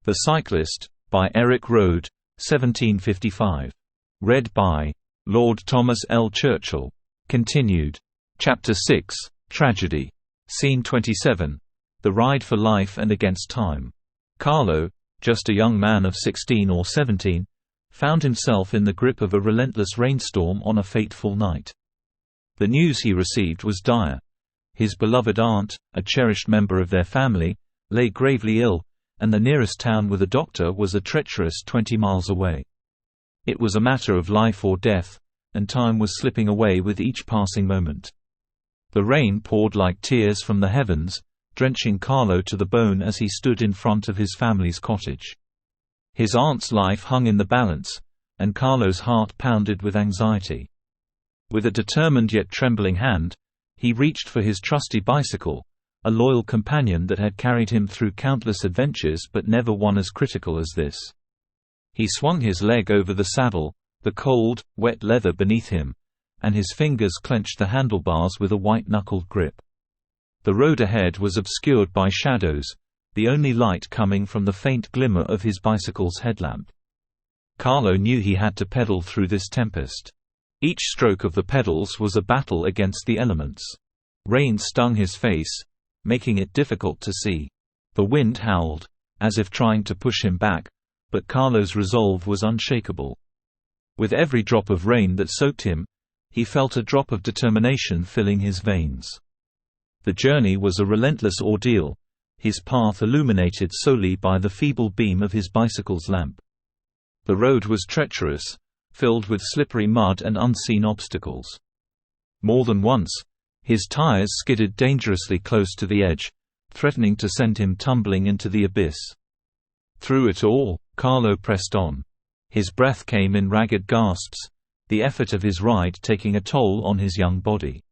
The Cyclist, by Erik Røde, 1755. Read by Lord Thomas L. Churchill. Continued. Chapter 6, Tragedy. Scene 27. The Ride for Life and Against Time. Carlo, just a young man of 16 or 17, found himself in the grip of a relentless rainstorm on a fateful night. The news he received was dire. His beloved aunt, a cherished member of their family, lay gravely ill, and the nearest town with a doctor was a treacherous 20 miles away. It was a matter of life or death, and time was slipping away with each passing moment. The rain poured like tears from the heavens, drenching Carlo to the bone as he stood in front of his family's cottage. His aunt's life hung in the balance, and Carlo's heart pounded with anxiety. With a determined yet trembling hand, he reached for his trusty bicycle, a loyal companion that had carried him through countless adventures but never one as critical as this. He swung his leg over the saddle, the cold, wet leather beneath him, and his fingers clenched the handlebars with a white-knuckled grip. The road ahead was obscured by shadows, the only light coming from the faint glimmer of his bicycle's headlamp. Carlo knew he had to pedal through this tempest. Each stroke of the pedals was a battle against the elements. Rain stung his face, making it difficult to see. The wind howled, as if trying to push him back, but Carlo's resolve was unshakable. With every drop of rain that soaked him, he felt a drop of determination filling his veins. The journey was a relentless ordeal, his path illuminated solely by the feeble beam of his bicycle's lamp. The road was treacherous, filled with slippery mud and unseen obstacles. More than once, his tires skidded dangerously close to the edge, threatening to send him tumbling into the abyss. Through it all, Carlo pressed on. His breath came in ragged gasps, the effort of his ride taking a toll on his young body.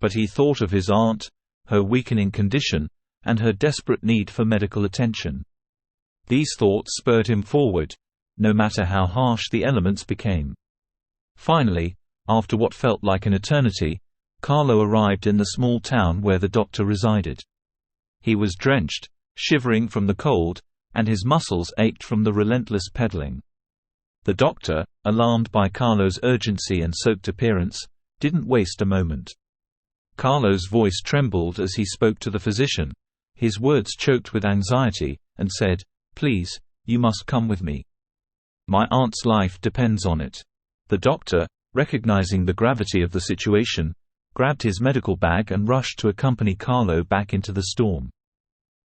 But he thought of his aunt, her weakening condition, and her desperate need for medical attention. These thoughts spurred him forward, no matter how harsh the elements became. Finally, after what felt like an eternity, Carlo arrived in the small town where the doctor resided. He was drenched, shivering from the cold, and his muscles ached from the relentless pedaling. The doctor, alarmed by Carlo's urgency and soaked appearance, didn't waste a moment. Carlo's voice trembled as he spoke to the physician, his words choked with anxiety, and said, "Please, you must come with me. My aunt's life depends on it." The doctor, recognizing the gravity of the situation, grabbed his medical bag and rushed to accompany Carlo back into the storm.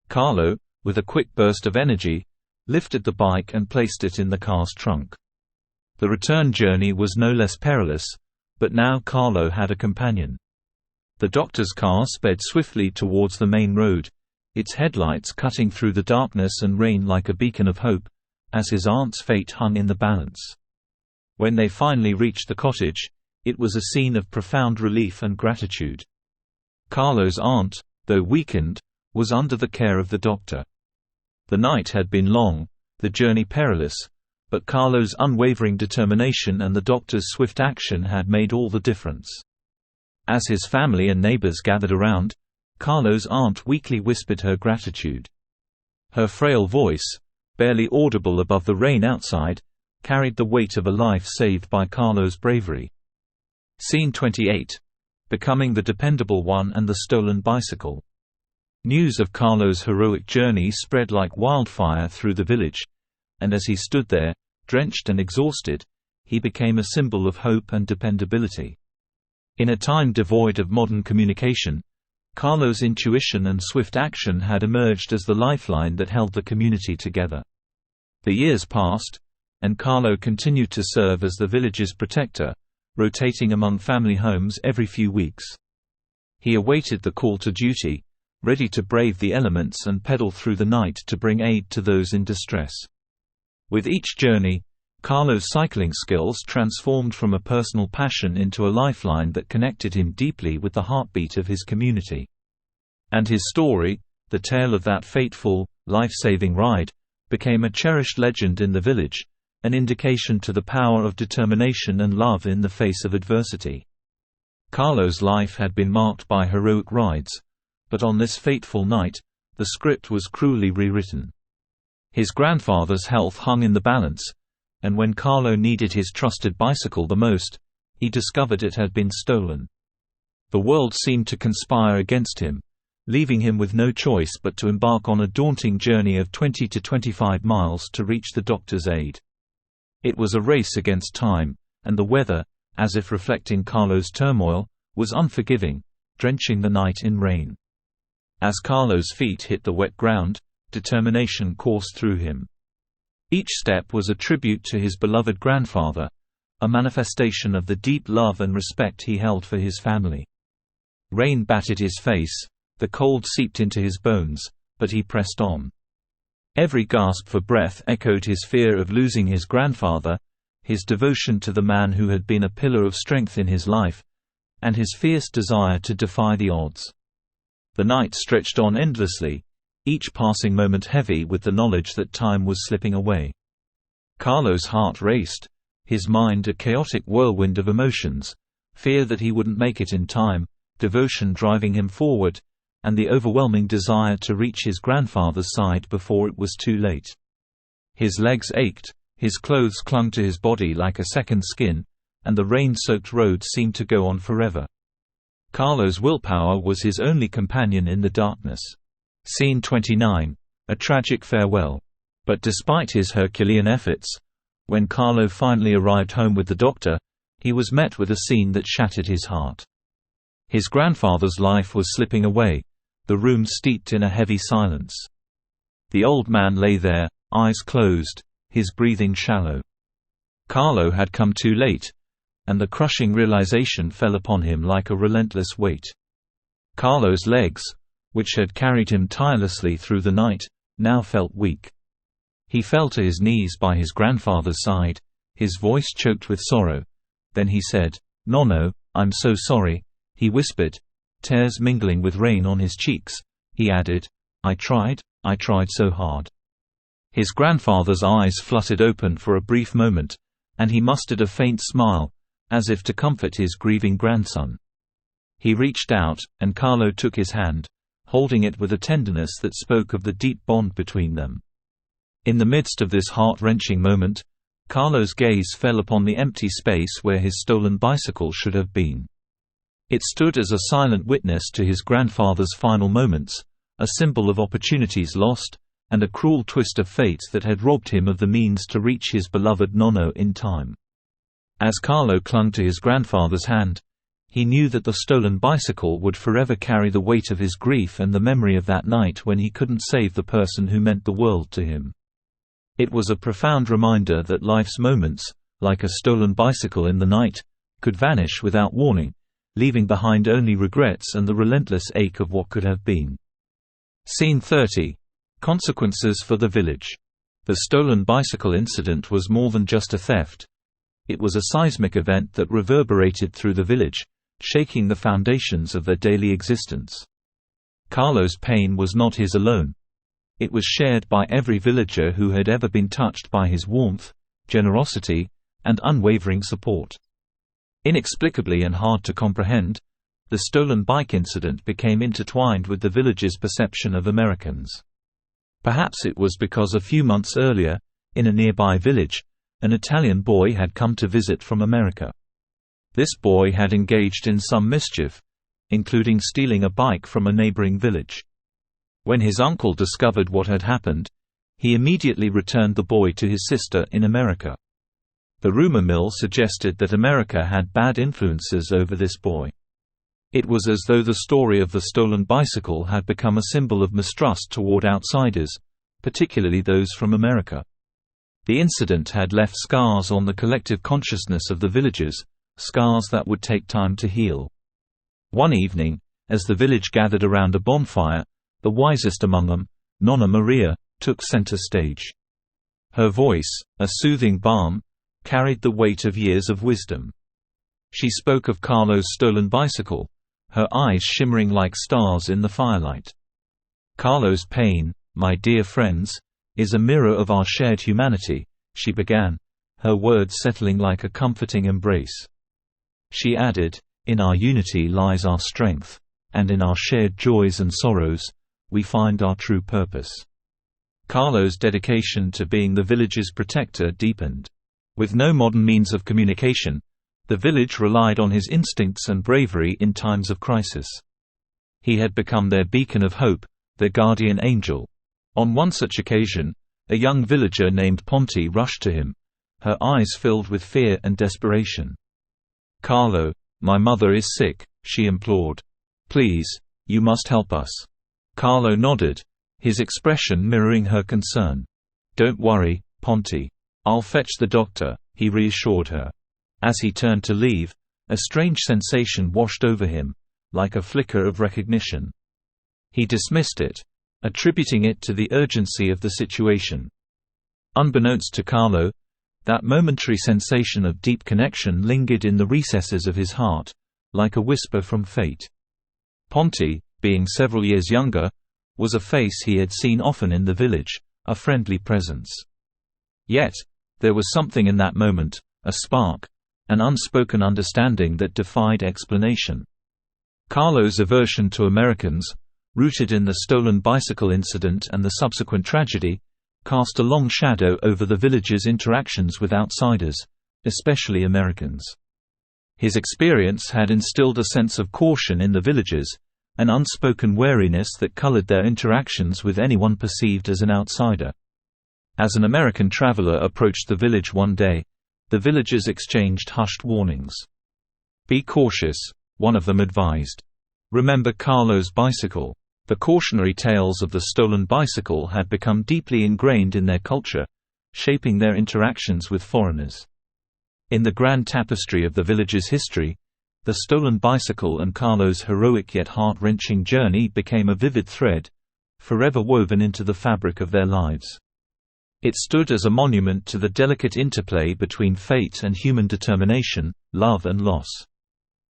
Carlo, with a quick burst of energy, lifted the bike and placed it in the car's trunk. The return journey was no less perilous, but now Carlo had a companion. The doctor's car sped swiftly towards the main road, its headlights cutting through the darkness and rain like a beacon of hope, as his aunt's fate hung in the balance. When they finally reached the cottage, it was a scene of profound relief and gratitude. Carlo's aunt, though weakened, was under the care of the doctor. The night had been long, the journey perilous, but Carlo's unwavering determination and the doctor's swift action had made all the difference. As his family and neighbors gathered around, Carlo's aunt weakly whispered her gratitude. Her frail voice, barely audible above the rain outside, carried the weight of a life saved by Carlo's bravery. Scene 28. Becoming the Dependable One and the Stolen Bicycle. News of Carlo's heroic journey spread like wildfire through the village, and as he stood there, drenched and exhausted, he became a symbol of hope and dependability. In a time devoid of modern communication, Carlo's intuition and swift action had emerged as the lifeline that held the community together. The years passed, and Carlo continued to serve as the village's protector, rotating among family homes every few weeks. He awaited the call to duty, ready to brave the elements and pedal through the night to bring aid to those in distress. With each journey, Carlo's cycling skills transformed from a personal passion into a lifeline that connected him deeply with the heartbeat of his community. And his story, the tale of that fateful, life-saving ride, became a cherished legend in the village, an indication to the power of determination and love in the face of adversity. Carlo's life had been marked by heroic rides, but on this fateful night, the script was cruelly rewritten. His grandfather's health hung in the balance, and when Carlo needed his trusted bicycle the most, he discovered it had been stolen. The world seemed to conspire against him, leaving him with no choice but to embark on a daunting journey of 20 to 25 miles to reach the doctor's aid. It was a race against time, and the weather, as if reflecting Carlo's turmoil, was unforgiving, drenching the night in rain. As Carlo's feet hit the wet ground, determination coursed through him. Each step was a tribute to his beloved grandfather, a manifestation of the deep love and respect he held for his family. Rain battered his face, the cold seeped into his bones, but he pressed on. Every gasp for breath echoed his fear of losing his grandfather, his devotion to the man who had been a pillar of strength in his life, and his fierce desire to defy the odds. The night stretched on endlessly, each passing moment heavy with the knowledge that time was slipping away. Carlo's heart raced, his mind a chaotic whirlwind of emotions, fear that he wouldn't make it in time, devotion driving him forward, and the overwhelming desire to reach his grandfather's side before it was too late. His legs ached, his clothes clung to his body like a second skin, and the rain-soaked road seemed to go on forever. Carlo's willpower was his only companion in the darkness. Scene 29. A tragic farewell. But despite his Herculean efforts, when Carlo finally arrived home with the doctor, he was met with a scene that shattered his heart. His grandfather's life was slipping away, the room steeped in a heavy silence. The old man lay there, eyes closed, his breathing shallow. Carlo had come too late, and the crushing realization fell upon him like a relentless weight. Carlo's legs, which had carried him tirelessly through the night, now felt weak. He fell to his knees by his grandfather's side, his voice choked with sorrow. Then he said, "Nonno, I'm so sorry," he whispered, tears mingling with rain on his cheeks. He added, I tried so hard." His grandfather's eyes fluttered open for a brief moment, and he mustered a faint smile, as if to comfort his grieving grandson. He reached out, and Carlo took his hand, holding it with a tenderness that spoke of the deep bond between them. In the midst of this heart-wrenching moment, Carlo's gaze fell upon the empty space where his stolen bicycle should have been. It stood as a silent witness to his grandfather's final moments, a symbol of opportunities lost, and a cruel twist of fate that had robbed him of the means to reach his beloved nonno in time. As Carlo clung to his grandfather's hand, he knew that the stolen bicycle would forever carry the weight of his grief and the memory of that night when he couldn't save the person who meant the world to him. It was a profound reminder that life's moments, like a stolen bicycle in the night, could vanish without warning, leaving behind only regrets and the relentless ache of what could have been. Scene 30. Consequences for the village. The stolen bicycle incident was more than just a theft. It was a seismic event that reverberated through the village, shaking the foundations of their daily existence. Carlo's pain was not his alone. It was shared by every villager who had ever been touched by his warmth, generosity, and unwavering support. Inexplicably and hard to comprehend, the stolen bike incident became intertwined with the village's perception of Americans. Perhaps it was because a few months earlier, in a nearby village, an Italian boy had come to visit from America. This boy had engaged in some mischief, including stealing a bike from a neighboring village. When his uncle discovered what had happened, he immediately returned the boy to his sister in America. The rumor mill suggested that America had bad influences over this boy. It was as though the story of the stolen bicycle had become a symbol of mistrust toward outsiders, particularly those from America. The incident had left scars on the collective consciousness of the villagers, scars that would take time to heal. One evening, as the village gathered around a bonfire, the wisest among them, Nonna Maria, took center stage. Her voice, a soothing balm, carried the weight of years of wisdom. She spoke of Carlo's stolen bicycle, her eyes shimmering like stars in the firelight. "Carlo's pain, my dear friends, is a mirror of our shared humanity," she began, her words settling like a comforting embrace. She added, "In our unity lies our strength, and in our shared joys and sorrows, we find our true purpose." Carlo's dedication to being the village's protector deepened. With no modern means of communication, the village relied on his instincts and bravery in times of crisis. He had become their beacon of hope, their guardian angel. On one such occasion, a young villager named Ponte rushed to him, her eyes filled with fear and desperation. "Carlo, my mother is sick," she implored. "Please, you must help us." Carlo nodded, his expression mirroring her concern. "Don't worry, Ponte. I'll fetch the doctor," he reassured her. As he turned to leave, a strange sensation washed over him, like a flicker of recognition. He dismissed it, attributing it to the urgency of the situation. Unbeknownst to Carlo, that momentary sensation of deep connection lingered in the recesses of his heart, like a whisper from fate. Ponte, being several years younger, was a face he had seen often in the village, a friendly presence. Yet, there was something in that moment, a spark, an unspoken understanding that defied explanation. Carlo's aversion to Americans, rooted in the stolen bicycle incident and the subsequent tragedy, cast a long shadow over the village's interactions with outsiders, especially Americans. His experience had instilled a sense of caution in the villagers, an unspoken wariness that colored their interactions with anyone perceived as an outsider. As an American traveler approached the village one day, the villagers exchanged hushed warnings. "Be cautious," one of them advised. "Remember Carlo's bicycle." The cautionary tales of the stolen bicycle had become deeply ingrained in their culture, shaping their interactions with foreigners. In the grand tapestry of the village's history, the stolen bicycle and Carlo's heroic yet heart-wrenching journey became a vivid thread, forever woven into the fabric of their lives. It stood as a monument to the delicate interplay between fate and human determination, love and loss.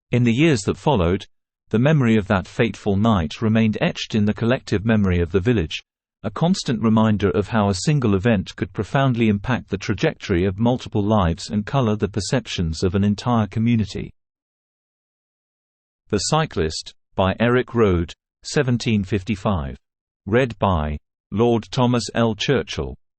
In the years that followed, the memory of that fateful night remained etched in the collective memory of the village, a constant reminder of how a single event could profoundly impact the trajectory of multiple lives and color the perceptions of an entire community. The Cyclist, by Erik Røde, 1755. Read by Lord Thomas L. Churchill.